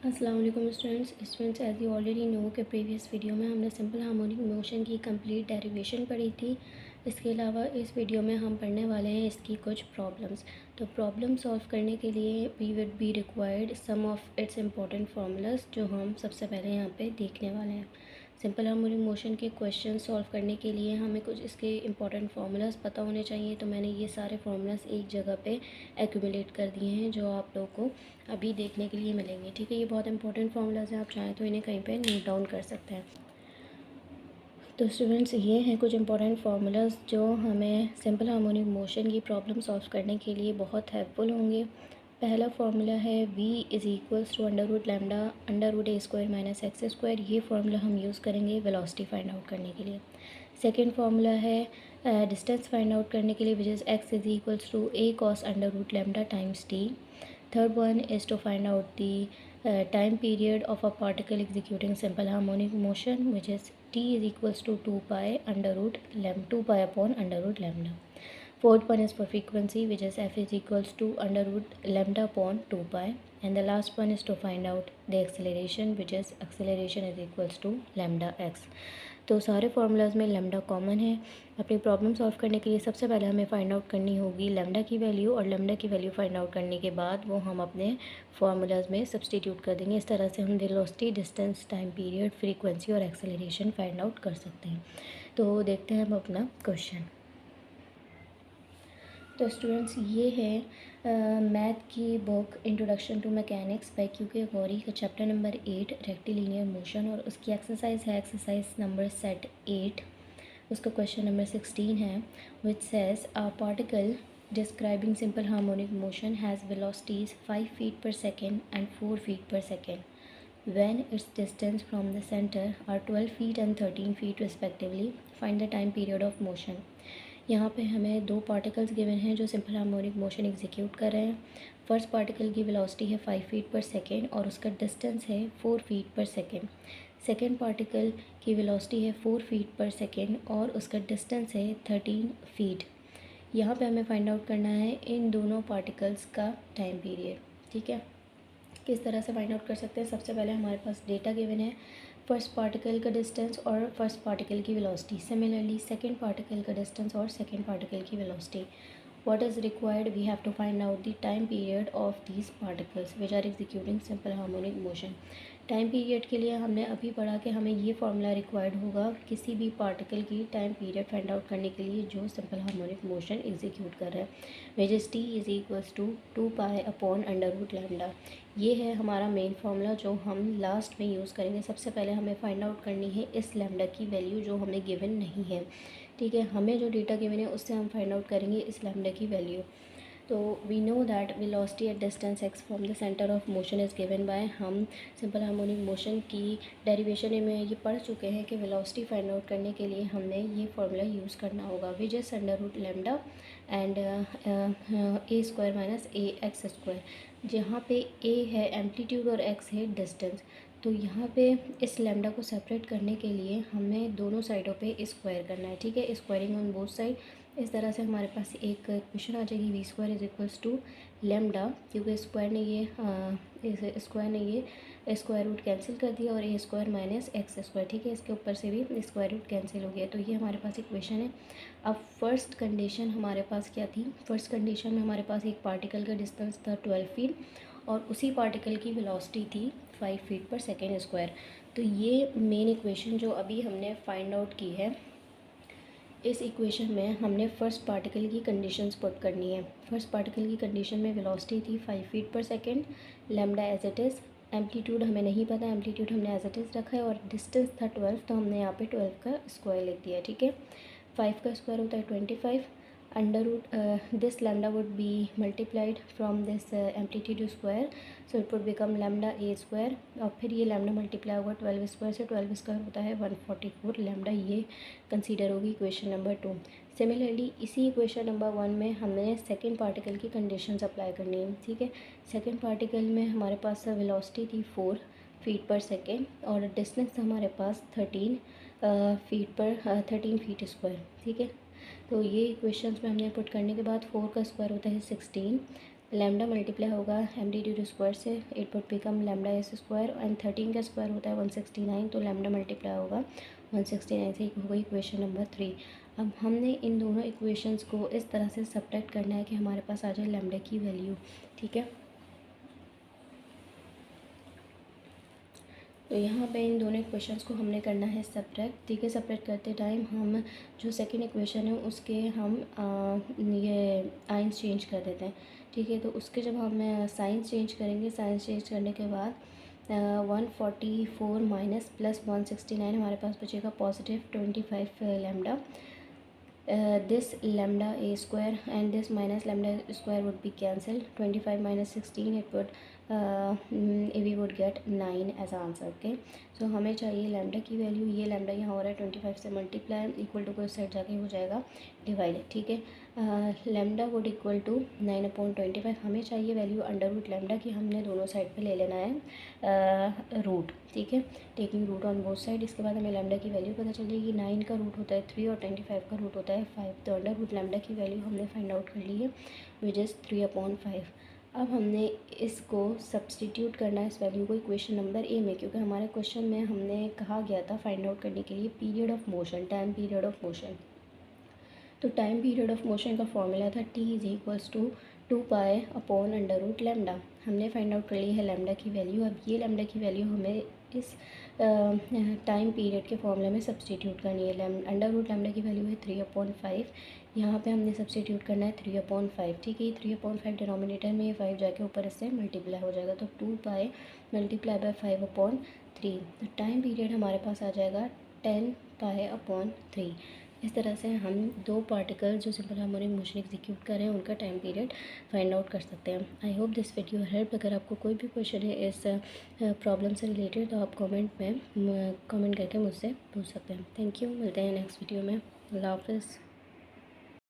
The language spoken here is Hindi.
अस्सलाम वालेकुम students as you already know के प्रीवियस वीडियो में हमने सिंपल हार्मोनिक मोशन की कंप्लीट डेरिवेशन पढ़ी थी। इसके अलावा इस वीडियो में हम पढ़ने वाले हैं इसकी कुछ प्रॉब्लम्स। तो प्रॉब्लम सॉल्व करने के लिए we would be required some of its important formulas जो हम सबसे पहले यहाँ पे देखने वाले हैं। सिंपल हार्मोनिक मोशन के क्वेश्चन सॉल्व करने के लिए हमें कुछ इसके इंपॉर्टेंट फार्मूलाज पता होने चाहिए। तो मैंने ये सारे फार्मूलाज एक जगह पे एक्यूमुलेट कर दिए हैं जो आप लोगों को अभी देखने के लिए मिलेंगे। ठीक है, ये बहुत इंपॉर्टेंट फार्मूलाज हैं, आप चाहें तो इन्हें कहीं पे नोट डाउन कर सकते हैं। तो स्टूडेंट्स, ये हैं कुछ इंपॉर्टेंट फार्मूलाज जो हमें सिंपल हार्मोनिक मोशन की प्रॉब्लम सॉल्व करने के लिए बहुत हेल्पफुल होंगे। पहला फार्मूला है v is equals to under root lambda under root A square minus X square. ये फार्मूला हम यूज़ करेंगे वेलोसिटी फाइंड आउट करने के लिए। सेकेंड फार्मूला है डिस्टेंस फाइंड आउट करने के लिए which is X is equals to A cos under root lambda times T. Third one is to find out the time period of a particle executing simple harmonic motion, which is t is equals to 2 pi under root 2 pi upon under root lambda. Fourth one is for frequency, which is f is equals to under root lambda upon 2 pi. And the last one is to find out the acceleration, which is acceleration is equals to lambda x. तो सारे फार्मूलाज में लैम्डा कॉमन है। अपनी प्रॉब्लम सॉल्व करने के लिए सबसे पहले हमें फाइंड आउट करनी होगी लैम्डा की वैल्यू, और लैम्डा की वैल्यू फाइंड आउट करने के बाद वो हम अपने फार्मूलाज में सब्सटीट्यूट कर देंगे। इस तरह से हम velocity, distance, time period, frequency और एक्सेलरेशन फाइंड आउट कर सकते हैं। तो देखते हैं हम अपना क्वेश्चन। तो स्टूडेंट्स, ये है मैथ की book introduction to mechanics by Q K Ghori का चैप्टर नंबर 8 रेक्टिलिनियर मोशन, और उसकी एक्सरसाइज है एक्सरसाइज नंबर सेट 8। उसका क्वेश्चन नंबर 16 है which says a particle describing simple harmonic motion has velocities 5 feet per second and 4 feet per second when its distance from the center are 12 feet and 13 feet respectively. Find the time period of motion. यहाँ पे हमें दो पार्टिकल्स गिवन हैं जो सिंपल हार्मोनिक मोशन एग्जीक्यूट कर रहे हैं। फर्स्ट पार्टिकल की वेलोसिटी है 5 फीट पर सेकेंड और उसका डिस्टेंस है 4 feet per second. Second particle की वेलोसिटी है 4 फीट पर सेकेंड और उसका डिस्टेंस है 13 फीट। यहाँ पे हमें फाइंड आउट करना है इन दोनों पार्टिकल्स का टाइम पीरियड। ठीक है, किस तरह से फाइंड आउट कर सकते हैं? सबसे पहले हमारे पास डेटा गिवन है फर्स्ट पार्टिकल का डिस्टेंस और फर्स्ट पार्टिकल की वेलोसिटी। सिमिलरली सेकंड पार्टिकल का डिस्टेंस और सेकंड पार्टिकल की velocity. what is required, we have to find out the time period of these particles which are executing simple harmonic motion. Time period के लिए हमने अभी पढ़ा कि हमें ये फार्मूला रिक्वायर्ड होगा किसी भी पार्टिकल की टाइम पीरियड फाइंड आउट करने के लिए जो सिंपल हार्मोनिक मोशन एग्जीक्यूट कर रहा है, which is T is equals to 2 pi upon under root lambda. ये है हमारा मेन फार्मूला जो हम लास्ट में यूज़ करेंगे। सबसे पहले हमें फाइंड आउट करनी है इस लैम्डा की वैल्यू जो हमें गिवन नहीं है। ठीक है, हमें जो डेटा गिवन है उससे हम फाइंड आउट करेंगे इस लैम्डा की वैल्यू। तो we know that velocity at distance X from the centre of motion is given by, हम सिंपल हार्मोनिक मोशन की डेरिवेशन में ये पढ़ चुके हैं कि वेलोसिटी फाइंड आउट करने के लिए हमने ये फार्मूला यूज़ करना होगा which is under root lambda and A square minus A X square, जहाँ पे ए है एम्पलीट्यूड और एक्स है डिस्टेंस। तो यहाँ पे इस लैम्डा को सेपरेट करने के लिए हमें दोनों साइडों पे स्क्वायर करना है। ठीक है, स्क्वायरिंग ऑन बोथ साइड। इस तरह से हमारे पास एक इक्वेशन आ जाएगी V square is equals to lambda, क्योंकि स्क्वायर ने ये स्क्वायर ने ये स्क्वायर रूट कैंसिल कर दिया और ए स्क्वायर माइनस एक्स स्क्वायर। ठीक है, इसके ऊपर से भी स्क्वायर रूट कैंसिल हो गया। तो ये हमारे पास इक्वेशन है। अब फर्स्ट कंडीशन हमारे पास क्या थी? फर्स्ट कंडीशन में हमारे पास एक पार्टिकल का डिस्टेंस था 12 फीट और उसी पार्टिकल की वेलोसिटी थी 5 फीट पर सेकेंड स्क्वायर। तो ये मेन इक्वेशन जो अभी हमने फाइंड आउट की है, इस इक्वेशन में हमने फर्स्ट पार्टिकल की कंडीशंस पुट करनी है। फर्स्ट पार्टिकल की कंडीशन में वेलोसिटी थी 5 feet per second, lambda as it is, amplitude हमें नहीं पता, एम्पलीट्यूड हमने एज इट इज़ रखा है, और डिस्टेंस था 12, तो हमने यहाँ पे 12 का स्क्वायर लिख दिया। ठीक है, 5 का स्क्वायर होता है 25, under root this lambda would be multiplied from this amplitude square, so it would become lambda A square, और फिर ये लैम्डा मल्टीप्लाई होगा 12 स्क्वायर से, 12 स्क्वायर होता है 144 लैम्डा। ये कंसीडर होगी इक्वेशन नंबर 2। सिमिलरली इसी इक्वेशन नंबर 1 में हमने सेकेंड पार्टिकल की कंडीशंस अप्लाई करनी है। ठीक है, सेकेंड पार्टिकल में हमारे पास वेलोसिटी थी 4 फीट पर सेकेंड और डिस्टेंस हमारे पास 13 फीट स्क्वायर। ठीक है, तो ये इक्वेशंस में हमने पुट करने के बाद 4 का स्क्वायर होता है 16, लैम्डा मल्टीप्लाई होगा md² से, it would become lambda S square, and 13 का स्क्वायर होता है 169, तो लैम्डा मल्टीप्लाई होगा 169 से। हो गई इक्वेशन नंबर 3। अब हमने इन दोनों इक्वेशंस को इस तरह से सब्ट्रैक्ट करना है कि हमारे पास आ जाए लैम्डा की वैल्यू, ठीक है। तो यहाँ पे इन दोनों इक्वेशंस को हमने करना है सब्ट्रैक्ट, ठीक है। सब्ट्रैक्ट करते टाइम हम जो सेकंड इक्वेशन है उसके हम ये आइंस चेंज कर देते हैं, ठीक है। तो उसके जब हम साइंस चेंज करेंगे, साइंस चेंज करने के बाद 144 माइनस प्लस 169 हमारे पास बचेगा positive 25 lambda. This lambda a square and this minus lambda square would be cancelled. 25 minus 16 it would we would get 9 as answer, okay. So हमें चाहिए लैम्डा की वैल्यू, ये लैम्डा यहाँ हो रहा है 25 से मल्टीप्लाई, इक्वल टू को इस साइड जाके हो जाएगा डिवाइड, ठीक है। लैम्डा वुड इक्वल टू 9/25, हमें चाहिए वैल्यू अंडर रूट लैम्डा की, हमने दोनों साइड पे ले लेना है रूट, ठीक है, taking root on both side. इसके बाद हमें लैम्डा की वैल्यू पता चल जाएगी, 9 का रूट होता है 3 और 25 का रूट होता है 5, तो अंडर रूट लैम्डा की वैल्यू हमने फाइंड आउट कर ली है, विच इज़ 3/5। अब हमने इसको सब्सटीट्यूट करना है इस वैल्यू को इक्वेशन नंबर ए में, क्योंकि हमारे क्वेश्चन में हमने कहा गया था फाइंड आउट करने के लिए period of motion, time period of motion. तो टाइम पीरियड ऑफ मोशन का फॉर्मूला था t इज़ इक्वल्स टू 2π/अंडर रूट लैम्डा। हमने फाइंड आउट कर ली है लैम्डा की वैल्यू। अब ये लैम्डा की वैल्यू हमें इस टाइम पीरियड के फॉर्मूले में सब्सटीट्यूट करनी है। अंडर रूट लैम्डा की वैल्यू है 3/5, यहाँ पे हमने सब्सटीट्यूट करना है 3/5, ठीक है। ये 3/5 डिनोमिनेटर में, ये 5 जाके ऊपर इससे मल्टीप्लाई हो जाएगा, तो 2π मल्टीप्लाई बाय 5/3, तो टाइम पीरियड हमारे पास आ जाएगा 10π/3। इस तरह से हम दो पार्टिकल जो सिंपल हार्मोनिक मोशन एग्जीक्यूट कर रहे हैं उनका टाइम पीरियड फाइंड आउट कर सकते हैं। I hope this video help. अगर आपको कोई भी क्वेश्चन है इस प्रॉब्लम से रिलेटेड तो आप कमेंट करके मुझसे पूछ सकते हैं। थैंक यू, मिलते हैं नेक्स्ट वीडियो में। अल्लाह हाफ़िज़।